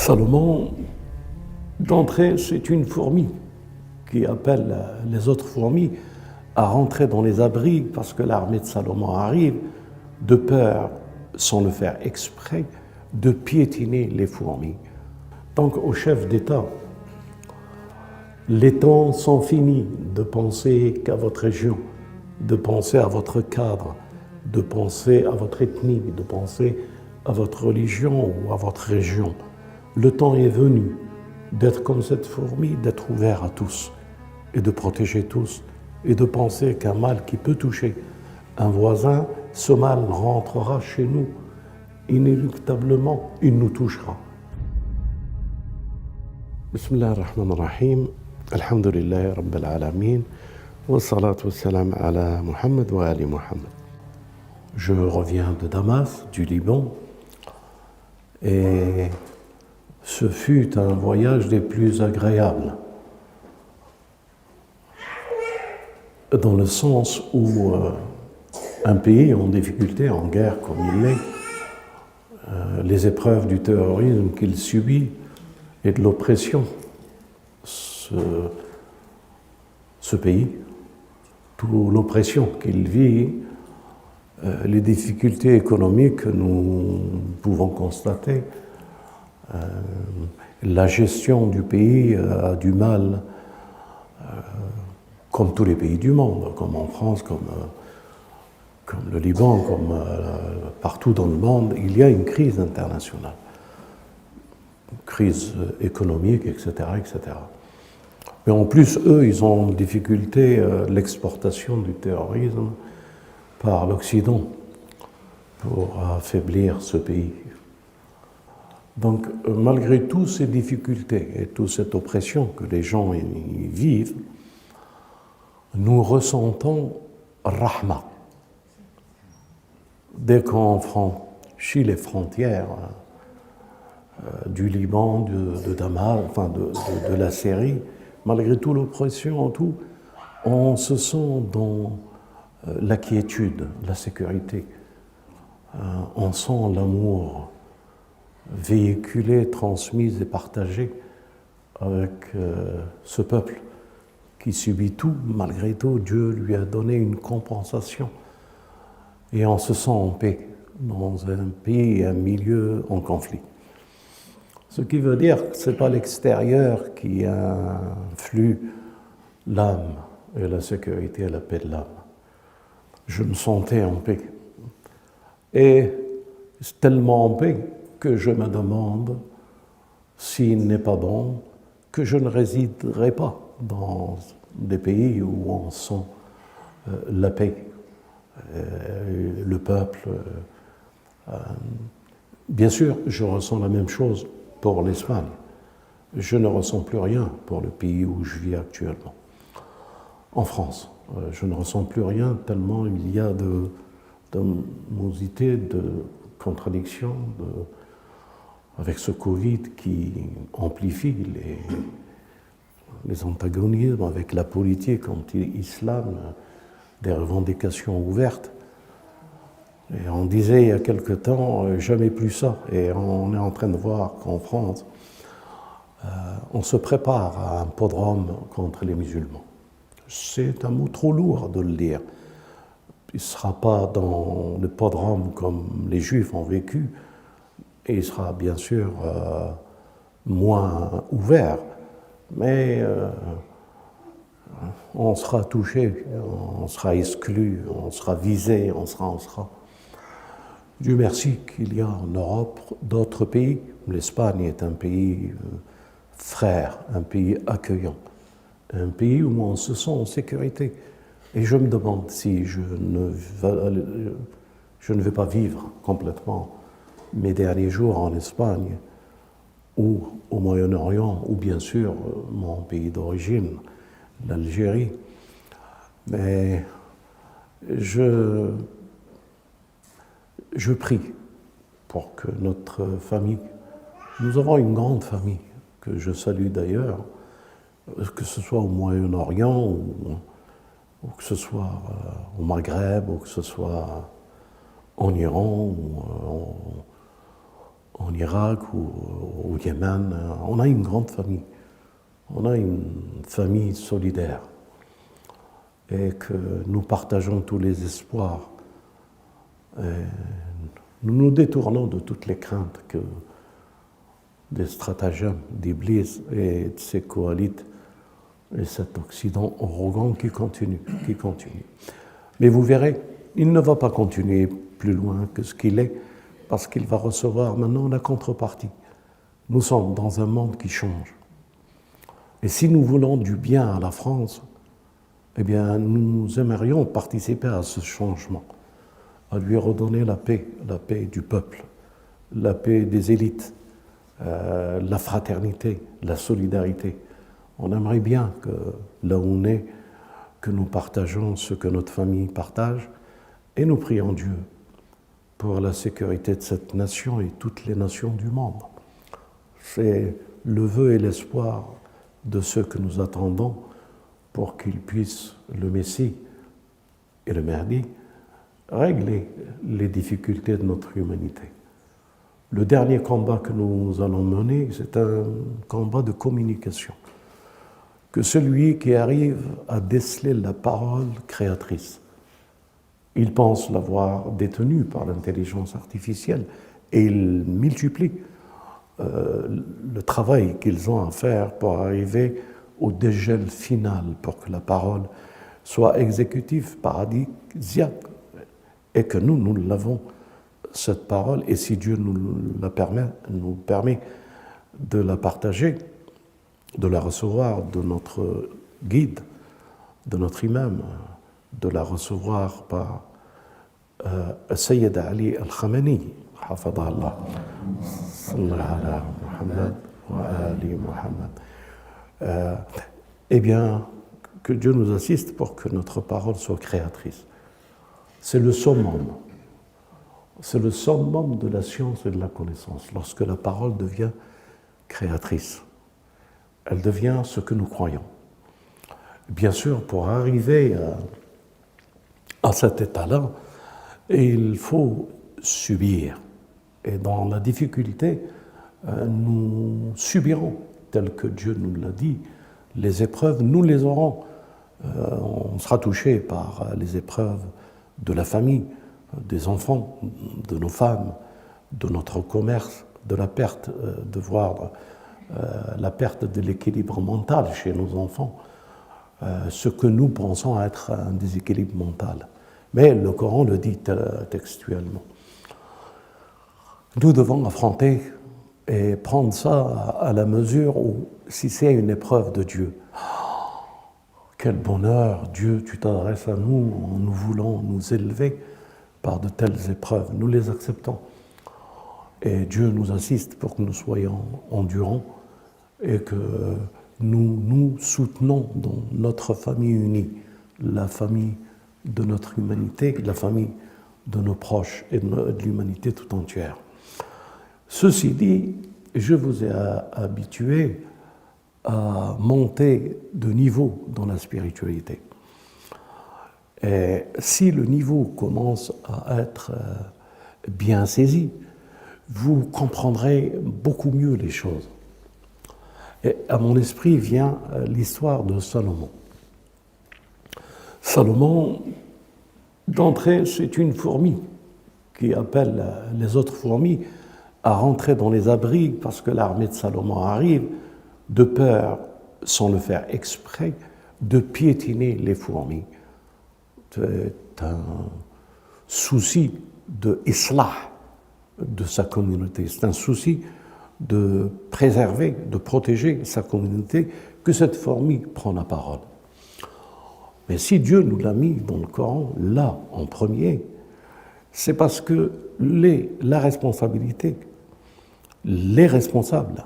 Salomon, d'entrée, c'est une fourmi qui appelle les autres fourmis à rentrer dans les abris parce que l'armée de Salomon arrive, de peur, sans le faire exprès, de piétiner les fourmis. Donc au chef d'État, les temps sont finis de penser qu'à votre région, de penser à votre cadre, de penser à votre ethnie, de penser à votre religion ou à votre région. Le temps est venu d'être comme cette fourmi, d'être ouvert à tous et de protéger tous et de penser qu'un mal qui peut toucher un voisin, ce mal rentrera chez nous. Inéluctablement, il nous touchera. Bismillah ar-Rahman ar-Rahim. Alhamdulillah Rabbil Alamin. Wa salatu wa salam ala Muhammad wa ali Muhammad. Je reviens de Damas, du Liban, et ce fut un voyage des plus agréables, dans le sens où un pays en difficulté, en guerre comme il l'est, les épreuves du terrorisme qu'il subit et de l'oppression, ce pays, toute l'oppression qu'il vit, les difficultés économiques que nous pouvons constater, la gestion du pays a du mal, comme tous les pays du monde, comme en France, comme le Liban, comme partout dans le monde, il y a une crise internationale, une crise économique, etc., etc. Mais en plus, eux, ils ont en difficulté l'exportation du terrorisme par l'Occident pour affaiblir ce pays. Donc, malgré toutes ces difficultés et toute cette oppression que les gens y vivent, nous ressentons rahma. Dès qu'on franchit les frontières du Liban, de Damas, enfin de la Syrie, malgré toute l'oppression, tout, on se sent dans la quiétude, la sécurité. On sent l'amour véhiculé, transmis et partagé avec ce peuple qui subit tout. Malgré tout, Dieu lui a donné une compensation. Et on se sent en paix dans un pays et un milieu en conflit. Ce qui veut dire que ce n'est pas l'extérieur qui influe l'âme et la sécurité et la paix de l'âme. Je me sentais en paix. Et c'est tellement en paix que je me demande s'il n'est pas bon que je ne résiderai pas dans des pays où on sent la paix, le peuple. Bien sûr, je ressens la même chose pour l'Espagne. Je ne ressens plus rien pour le pays où je vis actuellement. En France, je ne ressens plus rien tellement il y a d'animosité, de contradiction avec ce Covid qui amplifie les antagonismes avec la politique anti-islam, des revendications ouvertes. Et on disait il y a quelque temps, jamais plus ça. Et on est en train de voir qu'en France, on se prépare à un pogrom contre les musulmans. C'est un mot trop lourd de le dire. Il ne sera pas dans le pogrom comme les Juifs ont vécu, et il sera bien sûr moins ouvert, mais on sera touché, on sera exclu, on sera visé, on sera. Dieu merci qu'il y a en Europe d'autres pays. L'Espagne est un pays frère, un pays accueillant, un pays où on se sent en sécurité. Et je me demande si je ne vais pas vivre complètement mes derniers jours en Espagne ou au Moyen-Orient, ou bien sûr mon pays d'origine, l'Algérie. Mais je prie pour que notre famille, nous avons une grande famille, que je salue d'ailleurs, que ce soit au Moyen-Orient ou que ce soit au Maghreb, ou que ce soit en Iran, ou en Irak ou au Yémen. On a une grande famille. On a une famille solidaire et que nous partageons tous les espoirs. Et nous nous détournons de toutes les craintes que des stratagèmes d'Iblis et de ses coalites et cet Occident arrogant qui continue. Mais vous verrez, il ne va pas continuer plus loin que ce qu'il est, parce qu'il va recevoir maintenant la contrepartie. Nous sommes dans un monde qui change. Et si nous voulons du bien à la France, eh bien, nous aimerions participer à ce changement, à lui redonner la paix du peuple, la paix des élites, la fraternité, la solidarité. On aimerait bien que là où on est, que nous partageons ce que notre famille partage, et nous prions Dieu pour la sécurité de cette nation et toutes les nations du monde. C'est le vœu et l'espoir de ceux que nous attendons pour qu'ils puissent, le Messie et le Mahdi, régler les difficultés de notre humanité. Le dernier combat que nous allons mener, c'est un combat de communication. Que celui qui arrive à déceler la parole créatrice, il pense l'avoir détenue par l'intelligence artificielle et il multiplie le travail qu'ils ont à faire pour arriver au dégel final, pour que la parole soit exécutive, paradisiaque, et que nous l'avons, cette parole, et si Dieu nous permet de la partager, de la recevoir de notre guide, de notre imam, de la recevoir par Sayyid Ali al-Khamenei, hafadha Allah, sallallahu ala Muhammad wa ali Muhammad. Eh bien, que Dieu nous assiste pour que notre parole soit créatrice. C'est le summum. C'est le summum de la science et de la connaissance. Lorsque la parole devient créatrice, elle devient ce que nous croyons. Bien sûr, pour arriver à cet état-là, il faut subir. Et dans la difficulté, nous subirons, tel que Dieu nous l'a dit, les épreuves, nous les aurons. On sera touché par les épreuves de la famille, des enfants, de nos femmes, de notre commerce, de la perte de voir la perte de l'équilibre mental chez nos enfants, ce que nous pensons être un déséquilibre mental. Mais le Coran le dit textuellement. Nous devons affronter et prendre ça à la mesure où, si c'est une épreuve de Dieu, quel bonheur, Dieu, tu t'adresses à nous en nous voulant nous élever par de telles épreuves. Nous les acceptons. Et Dieu nous assiste pour que nous soyons endurants et que nous nous soutenons dans notre famille unie, la famille de notre humanité, la famille de nos proches et de l'humanité tout entière. Ceci dit, je vous ai habitué à monter de niveau dans la spiritualité. Et si le niveau commence à être bien saisi, vous comprendrez beaucoup mieux les choses. Et à mon esprit vient l'histoire de Salomon. Salomon, d'entrée, c'est une fourmi qui appelle les autres fourmis à rentrer dans les abris parce que l'armée de Salomon arrive, de peur, sans le faire exprès, de piétiner les fourmis. C'est un souci de islah de sa communauté, c'est un souci de préserver, de protéger sa communauté, que cette fourmi prend la parole. Mais si Dieu nous l'a mis dans le Coran, là, en premier, c'est parce que la responsabilité, les responsables,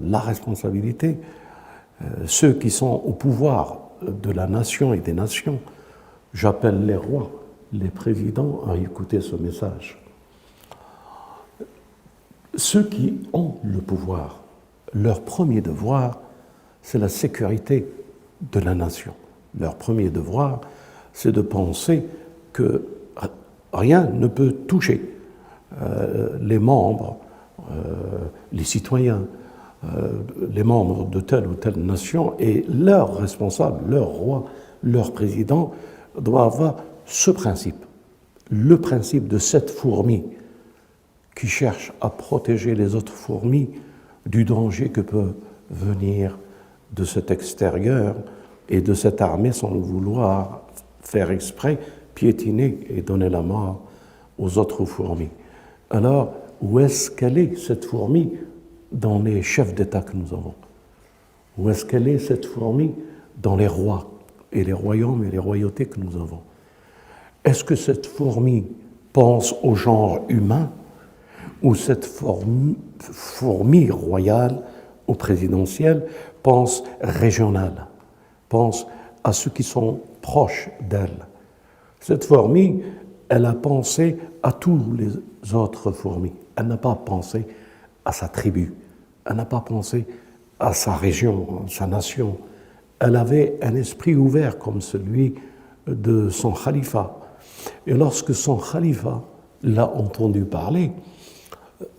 la responsabilité, ceux qui sont au pouvoir de la nation et des nations, j'appelle les rois, les présidents à écouter ce message. Ceux qui ont le pouvoir, leur premier devoir, c'est la sécurité de la nation. Leur premier devoir, c'est de penser que rien ne peut toucher les membres les citoyens, les membres de telle ou telle nation et leurs responsables, leur roi, leur président doivent avoir ce principe, le principe de cette fourmi qui cherche à protéger les autres fourmis du danger que peut venir de cet extérieur et de cette armée sans le vouloir faire exprès, piétiner et donner la mort aux autres fourmis. Alors, où est-ce qu'elle est, cette fourmi, dans les chefs d'État que nous avons? Où est-ce qu'elle est, cette fourmi, dans les rois et les royaumes et les royautés que nous avons? Est-ce que cette fourmi pense au genre humain ou cette fourmi royale ou présidentielle pense régionale, pense à ceux qui sont proches d'elle? Cette fourmi, elle a pensé à tous les autres fourmis. Elle n'a pas pensé à sa tribu. Elle n'a pas pensé à sa région, à sa nation. Elle avait un esprit ouvert comme celui de son khalifa. Et lorsque son khalifa l'a entendu parler,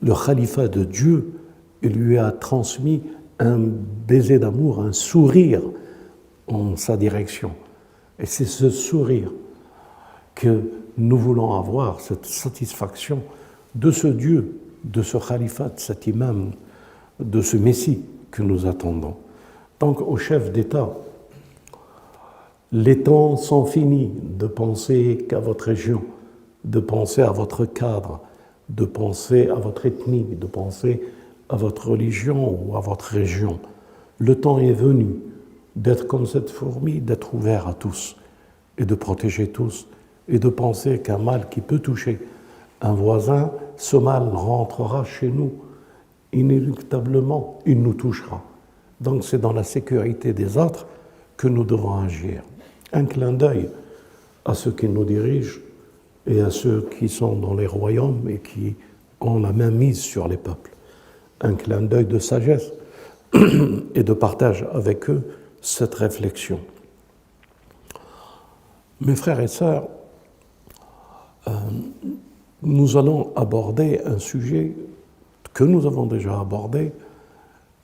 le khalifa de Dieu lui a transmis un baiser d'amour, un sourire en sa direction. Et c'est ce sourire que nous voulons avoir, cette satisfaction de ce Dieu, de ce khalifa, de cet imam, de ce Messie que nous attendons. Donc, au chef d'État, les temps sont finis de penser qu'à votre région, de penser à votre cadre, de penser à votre ethnie, de penser à votre religion ou à votre région. Le temps est venu d'être comme cette fourmi, d'être ouvert à tous et de protéger tous et de penser qu'un mal qui peut toucher un voisin, ce mal rentrera chez nous inéluctablement, il nous touchera. Donc c'est dans la sécurité des autres que nous devons agir. Un clin d'œil à ceux qui nous dirigent et à ceux qui sont dans les royaumes et qui ont la main mise sur les peuples. Un clin d'œil de sagesse et de partage avec eux cette réflexion. Mes frères et sœurs, nous allons aborder un sujet que nous avons déjà abordé,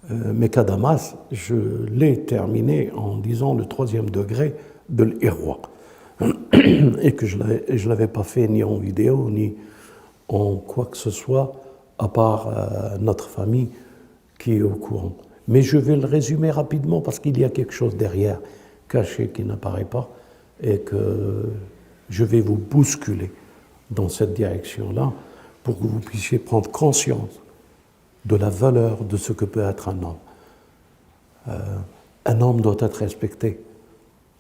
mais qu'à Damas, je l'ai terminé en disant le 3e degré de l'Irwa, et que je ne l'avais pas fait ni en vidéo, ni en quoi que ce soit, à part notre famille qui est au courant. Mais je vais le résumer rapidement parce qu'il y a quelque chose derrière, caché, qui n'apparaît pas, et que je vais vous bousculer dans cette direction-là pour que vous puissiez prendre conscience de la valeur de ce que peut être un homme. Un homme doit être respecté.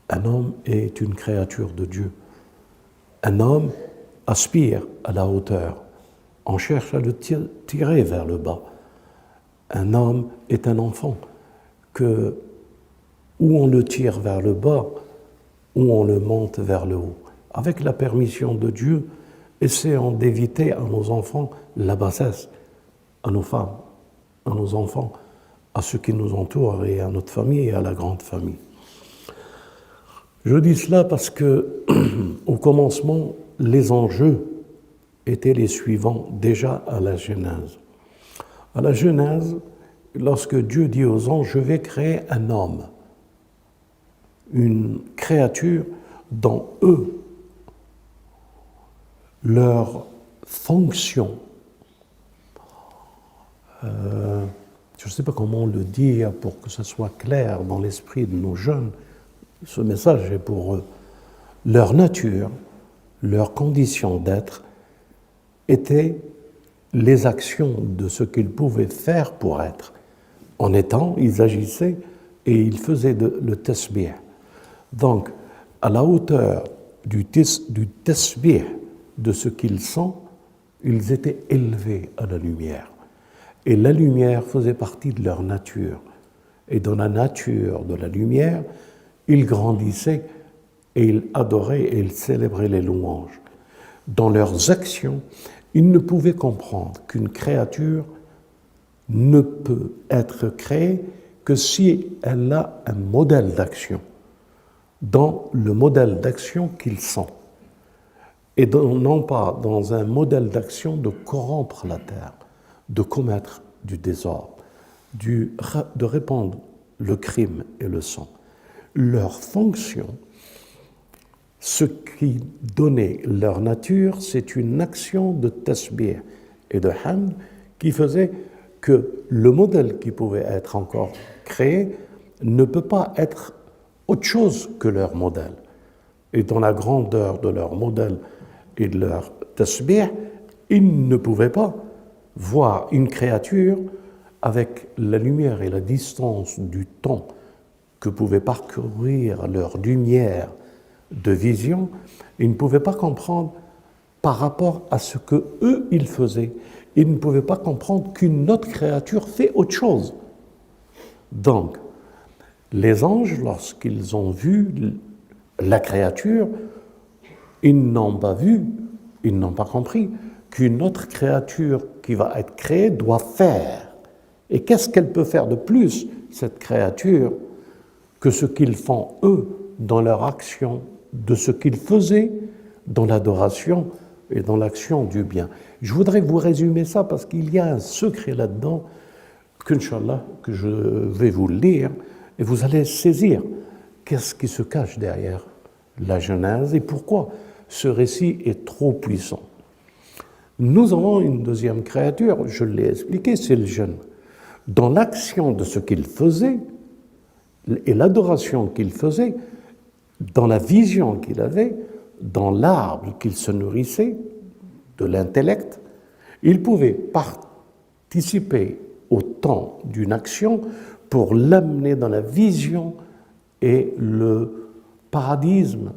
Un homme est une créature de Dieu. Un homme aspire à la hauteur. On cherche à le tirer vers le bas. Un homme est un enfant que, ou on le tire vers le bas, ou on le monte vers le haut. Avec la permission de Dieu, essayons d'éviter à nos enfants la bassesse, à nos femmes, à nos enfants, à ceux qui nous entourent et à notre famille et à la grande famille. Je dis cela parce que, au commencement, les enjeux étaient les suivants déjà à la Genèse. À la Genèse, lorsque Dieu dit aux anges, je vais créer un homme, une créature dont eux, leur fonction, je ne sais pas comment le dire pour que ce soit clair dans l'esprit de nos jeunes, ce message est pour eux. Leur nature, leur condition d'être étaient les actions de ce qu'ils pouvaient faire pour être. En étant, ils agissaient et ils faisaient le tasbih. Donc, à la hauteur du tasbih de ce qu'ils sont, ils étaient élevés à la lumière. Et la lumière faisait partie de leur nature. Et dans la nature de la lumière, ils grandissaient et ils adoraient et ils célébraient les louanges. Dans leurs actions, ils ne pouvaient comprendre qu'une créature ne peut être créée que si elle a un modèle d'action, dans le modèle d'action qu'ils sont, et non pas dans un modèle d'action de corrompre la terre, de commettre du désordre, de répandre le crime et le sang. Leur fonction, ce qui donnait leur nature, c'est une action de tasbih et de hamd qui faisait que le modèle qui pouvait être encore créé ne peut pas être autre chose que leur modèle. Et dans la grandeur de leur modèle et de leur tasbih, ils ne pouvaient pas voir une créature avec la lumière et la distance du temps que pouvait parcourir leur lumière de vision. Ils ne pouvaient pas comprendre par rapport à ce que eux ils faisaient. Ils ne pouvaient pas comprendre qu'une autre créature fait autre chose. Donc, les anges, lorsqu'ils ont vu la créature, ils n'ont pas vu, ils n'ont pas compris qu'une autre créature qui va être créée doit faire. Et qu'est-ce qu'elle peut faire de plus, cette créature, que ce qu'ils font eux dans leur action, de ce qu'ils faisaient dans l'adoration et dans l'action du bien. Je voudrais vous résumer ça parce qu'il y a un secret là-dedans qu'Inch'Allah, que je vais vous lire et vous allez saisir qu'est-ce qui se cache derrière la Genèse et pourquoi ce récit est trop puissant. Nous avons une deuxième créature, je l'ai expliqué, c'est le jeûne. Dans l'action de ce qu'il faisait et l'adoration qu'il faisait, dans la vision qu'il avait, dans l'arbre qu'il se nourrissait, de l'intellect, il pouvait participer au temps d'une action pour l'amener dans la vision et le paradisme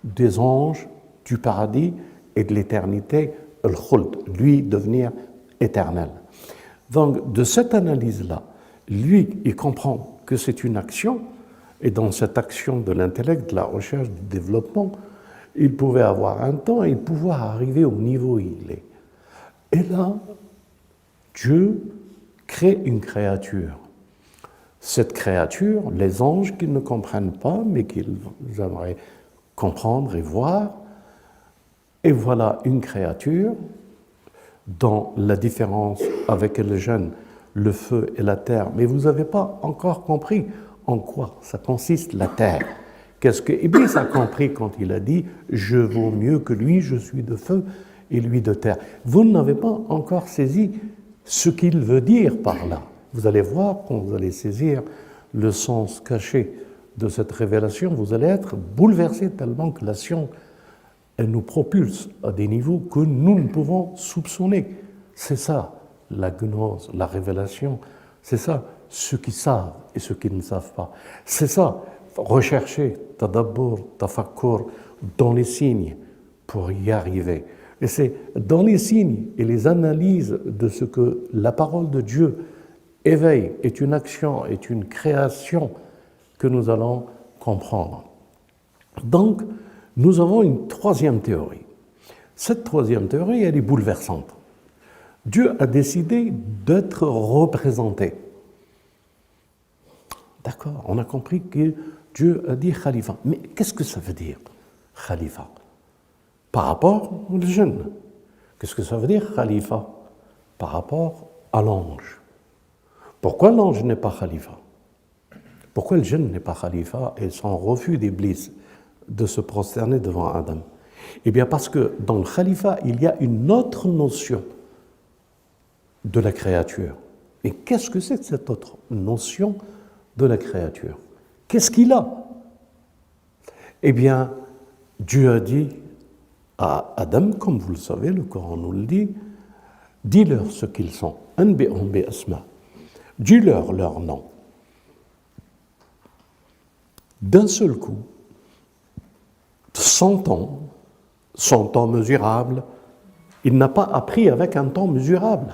des anges, du paradis et de l'éternité, al-khuld, lui devenir éternel. Donc, de cette analyse-là, lui, il comprend que c'est une action, et dans cette action de l'intellect, de la recherche, du développement, il pouvait avoir un temps et pouvoir arriver au niveau où il est. Et là, Dieu crée une créature. Cette créature, les anges qu'ils ne comprennent pas, mais qu'ils aimeraient comprendre et voir, et voilà une créature dont la différence avec le jeûne, le feu et la terre. Mais vous n'avez pas encore compris en quoi ça consiste la terre. Qu'est-ce que Iblis a compris quand il a dit « Je vaux mieux que lui, je suis de feu et lui de terre ». Vous n'avez pas encore saisi ce qu'il veut dire par là. Vous allez voir, quand vous allez saisir le sens caché de cette révélation, vous allez être bouleversé tellement que la science, elle nous propulse à des niveaux que nous ne pouvons soupçonner. C'est ça, la gnose, la révélation. C'est ça, ceux qui savent et ceux qui ne savent pas. C'est ça, rechercher, tadabbur, tafakkur, dans les signes pour y arriver. Et c'est dans les signes et les analyses de ce que la parole de Dieu éveille, est une action, est une création que nous allons comprendre. Donc, nous avons une troisième théorie. Cette troisième théorie, elle est bouleversante. Dieu a décidé d'être représenté. D'accord, on a compris que Dieu a dit khalifa. Mais qu'est-ce que ça veut dire, khalifa? Par rapport au jeûne. Qu'est-ce que ça veut dire, khalifa? Par rapport à l'ange. Pourquoi l'ange n'est pas khalifa? Pourquoi le jeûne n'est pas khalifa et son refus d'Iblis de se prosterner devant Adam? Eh bien parce que dans le khalifa, il y a une autre notion de la créature. Et qu'est-ce que c'est que cette autre notion de la créature? Qu'est-ce qu'il a? Eh bien, Dieu a dit à Adam, comme vous le savez, le Coran nous le dit, dis-leur ce qu'ils sont, anbi'hum bi asma, dis-leur leur nom. D'un seul coup, 100 ans mesurable, il n'a pas appris avec un temps mesurable.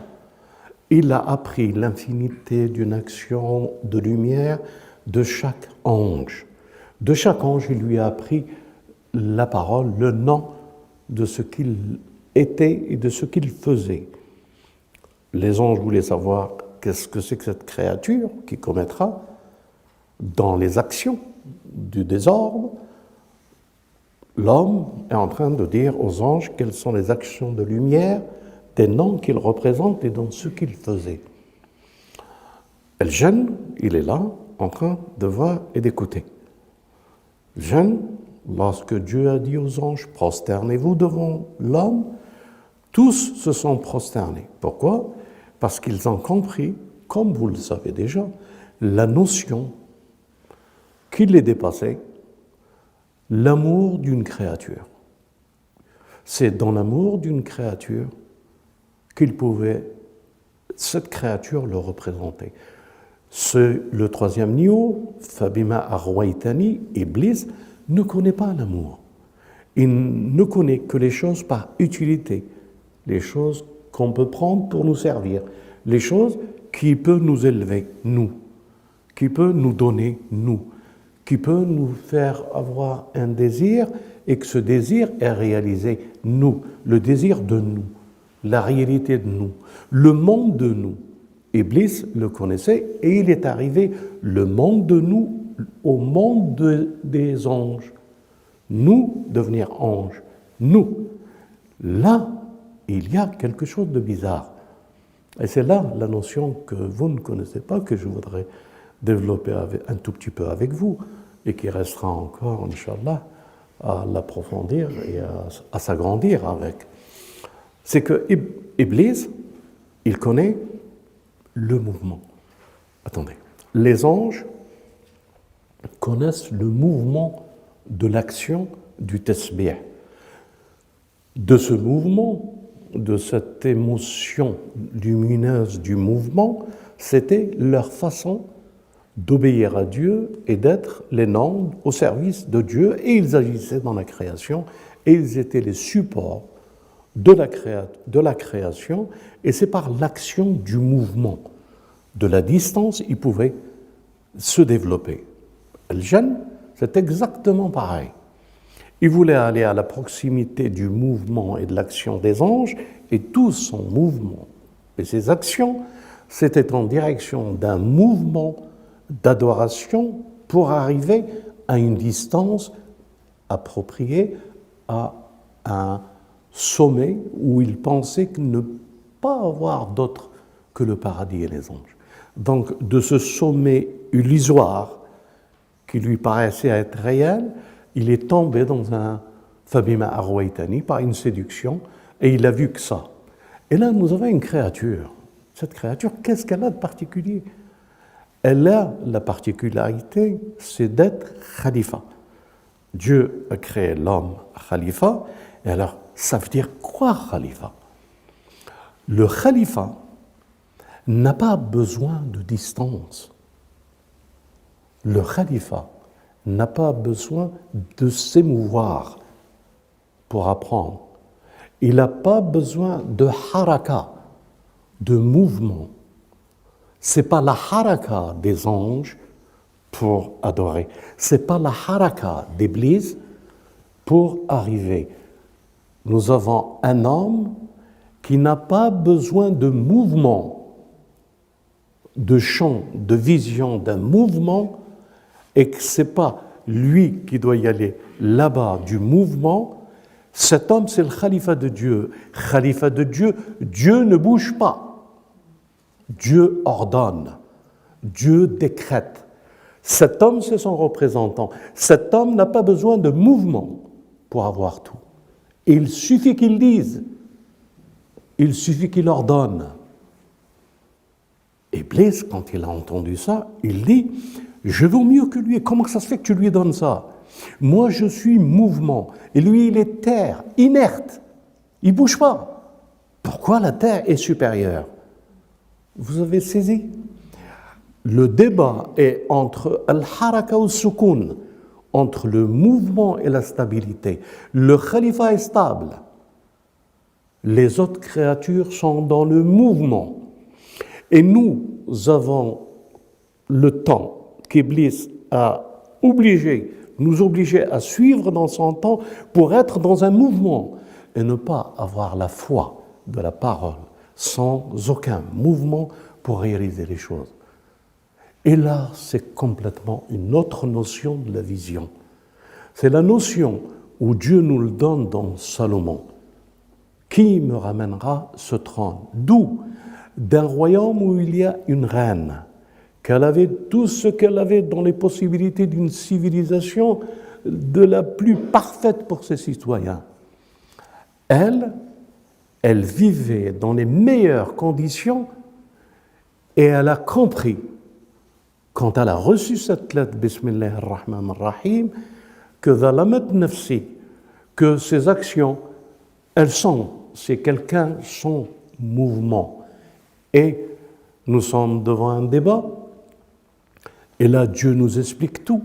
Il a appris l'infinité d'une action de lumière de chaque ange. De chaque ange, il lui a appris la parole, le nom de ce qu'il était et de ce qu'il faisait. Les anges voulaient savoir qu'est-ce que c'est que cette créature qui commettra dans les actions du désordre. L'homme est en train de dire aux anges quelles sont les actions de lumière des noms qu'il représente et dans ce qu'il faisait. Le jeune, il est là, en train de voir et d'écouter. Le jeune, lorsque Dieu a dit aux anges, prosternez-vous devant l'homme, tous se sont prosternés. Pourquoi? Parce qu'ils ont compris, comme vous le savez déjà, la notion qui les dépassait, l'amour d'une créature. C'est dans l'amour d'une créature qu'il pouvait, cette créature, le représenter. Le troisième niveau, Fabima Arwaitani, Iblis, ne connaît pas l'amour. Il ne connaît que les choses par utilité, les choses qu'on peut prendre pour nous servir, les choses qui peuvent nous élever, nous, qui peuvent nous donner, nous, qui peut nous faire avoir un désir et que ce désir est réalisé, nous, le désir de nous, la réalité de nous, le monde de nous. Iblis le connaissait et il est arrivé, le monde de nous, au monde des anges. Nous, devenir anges. Nous. Là, il y a quelque chose de bizarre. Et c'est là la notion que vous ne connaissez pas, que je voudrais développer un tout petit peu avec vous, et qui restera encore, Inch'Allah, à l'approfondir et à s'agrandir avec. C'est que Iblis, il connaît le mouvement. Attendez. Les anges connaissent le mouvement de l'action du tasbih. De ce mouvement, de cette émotion lumineuse du mouvement, c'était leur façon d'obéir à Dieu et d'être les noms au service de Dieu, et ils agissaient dans la création, et ils étaient les supports de la création, et c'est par l'action du mouvement, de la distance, ils pouvaient se développer. Le jeune, c'est exactement pareil. Il voulait aller à la proximité du mouvement et de l'action des anges, et tout son mouvement et ses actions, c'était en direction d'un mouvement d'adoration pour arriver à une distance appropriée à un sommet où il pensait ne pas avoir d'autre que le paradis et les anges. Donc, de ce sommet illusoire qui lui paraissait être réel, il est tombé dans un Fabima Arwaitani par une séduction et il a vu que ça. Et là, nous avons une créature. Cette créature, qu'est-ce qu'elle a de particulier? Elle a la particularité, c'est d'être khalifa. Dieu a créé l'homme khalifa, et alors, ça veut dire quoi khalifa? Le khalifa n'a pas besoin de distance. Le khalifa n'a pas besoin de s'émouvoir pour apprendre. Il n'a pas besoin de haraka, de mouvement. Ce n'est pas la haraka des anges pour adorer. Ce n'est pas la haraka d'Iblis pour arriver. Nous avons un homme qui n'a pas besoin de mouvement, de champ, de vision, d'un mouvement, et que ce n'est pas lui qui doit y aller là-bas du mouvement. Cet homme, c'est le khalifa de Dieu. Khalifa de Dieu, Dieu ne bouge pas. Dieu ordonne. Dieu décrète. Cet homme, c'est son représentant. Cet homme n'a pas besoin de mouvement pour avoir tout. Il suffit qu'il dise. Il suffit qu'il ordonne. Iblis, quand il a entendu ça, il dit « Je vaux mieux que lui. Comment ça se fait que tu lui donnes ça? Moi, je suis mouvement. Et lui, il est terre, inerte. Il ne bouge pas. Pourquoi la terre est supérieure ?» Vous avez saisi? Le débat est entre al-haraka ou sukun, entre le mouvement et la stabilité. Le khalifa est stable. Les autres créatures sont dans le mouvement. Et nous avons le temps qu'Iblis a nous obliger à suivre dans son temps pour être dans un mouvement et ne pas avoir la foi de la parole sans aucun mouvement pour réaliser les choses. Et là, c'est complètement une autre notion de la vision. C'est la notion où Dieu nous le donne dans Salomon. Qui me ramènera ce trône? D'où? D'un royaume où il y a une reine, qu'elle avait tout ce qu'elle avait dans les possibilités d'une civilisation de la plus parfaite pour ses citoyens. Elle vivait dans les meilleures conditions et elle a compris, quand elle a reçu cette lettre, Bismillah ar-Rahman ar-Rahim, que Zalamat Nafsi, que ses actions, elles sont, c'est quelqu'un, son mouvement. Et nous sommes devant un débat, et là Dieu nous explique tout,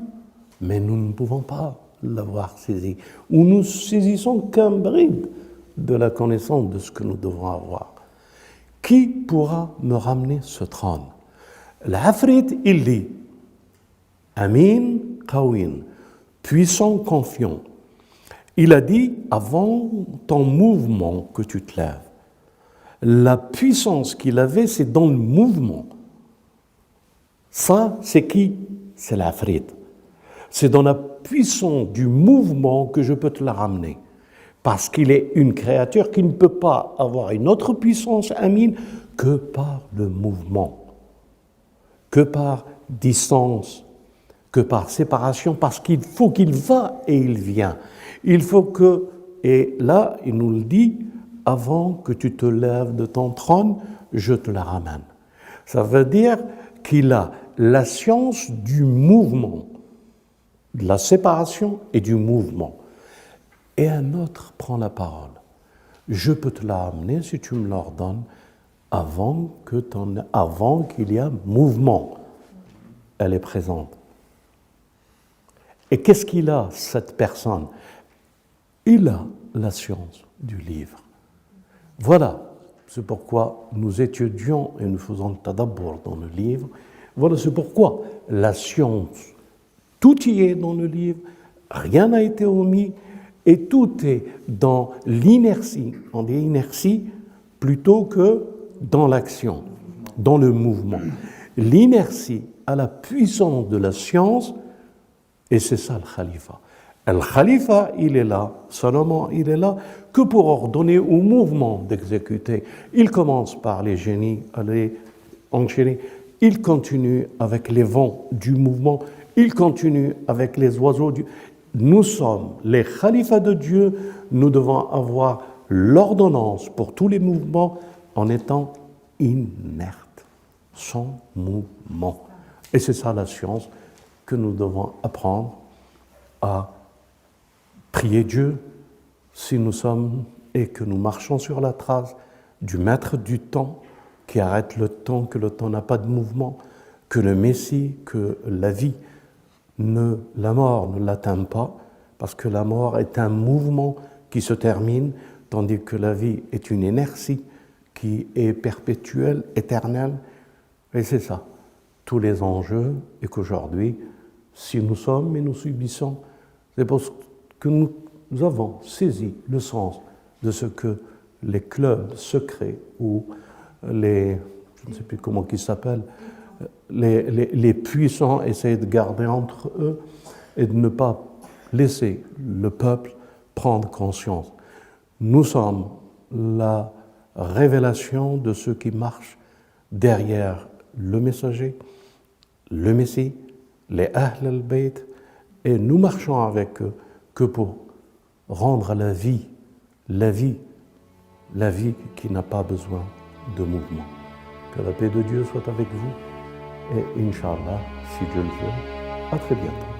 mais nous ne pouvons pas l'avoir saisi, ou nous saisissons qu'un bride de la connaissance de ce que nous devons avoir. Qui pourra me ramener ce trône? L'Afrit, il dit, Amin Qawin, puissant, confiant. Il a dit, avant ton mouvement que tu te lèves, la puissance qu'il avait, c'est dans le mouvement. Ça, c'est qui? C'est l'Afrit. C'est dans la puissance du mouvement que je peux te la ramener. Parce qu'il est une créature qui ne peut pas avoir une autre puissance, Amin, que par le mouvement, que par distance, que par séparation, parce qu'il faut qu'il va et il vient. Il faut que, et là, il nous le dit, avant que tu te lèves de ton trône, je te la ramène. Ça veut dire qu'il a la science du mouvement, de la séparation et du mouvement. Et un autre prend la parole. Je peux te la amener si tu me l'ordonnes avant qu'il y ait mouvement. Elle est présente. Et qu'est-ce qu'il a, cette personne? Il a la science du livre. Voilà, c'est pourquoi nous étudions et nous faisons le tadabbur dans le livre. Voilà, c'est pourquoi la science, tout y est dans le livre, rien n'a été omis, et tout est dans l'inertie, on dit inertie, plutôt que dans l'action, dans le mouvement. L'inertie a la puissance de la science, et c'est ça le khalifa. Le khalifa, il est là, seulement il est là que pour ordonner au mouvement d'exécuter. Il commence par les génies, les enchaîner, il continue avec les vents du mouvement, il continue avec les oiseaux du... Nous sommes les khalifas de Dieu, nous devons avoir l'ordonnance pour tous les mouvements en étant inertes, sans mouvement. Et c'est ça la science que nous devons apprendre à prier Dieu si nous sommes et que nous marchons sur la trace du maître du temps qui arrête le temps, que le temps n'a pas de mouvement, que le Messie, que la vie, la mort ne l'atteint pas, parce que la mort est un mouvement qui se termine, tandis que la vie est une inertie qui est perpétuelle, éternelle. Et c'est ça, tous les enjeux, et qu'aujourd'hui, si nous sommes et nous subissons, c'est parce que nous avons saisi le sens de ce que les clubs secrets ou les, je ne sais plus comment ils s'appellent, les puissants essayent de garder entre eux et de ne pas laisser le peuple prendre conscience. Nous sommes la révélation de ceux qui marchent derrière le messager, le Messie, les Ahl al-Bayt, et nous marchons avec eux que pour rendre la vie qui n'a pas besoin de mouvement. Que la paix de Dieu soit avec vous et Inch'Allah, si Dieu le veut, à très bientôt.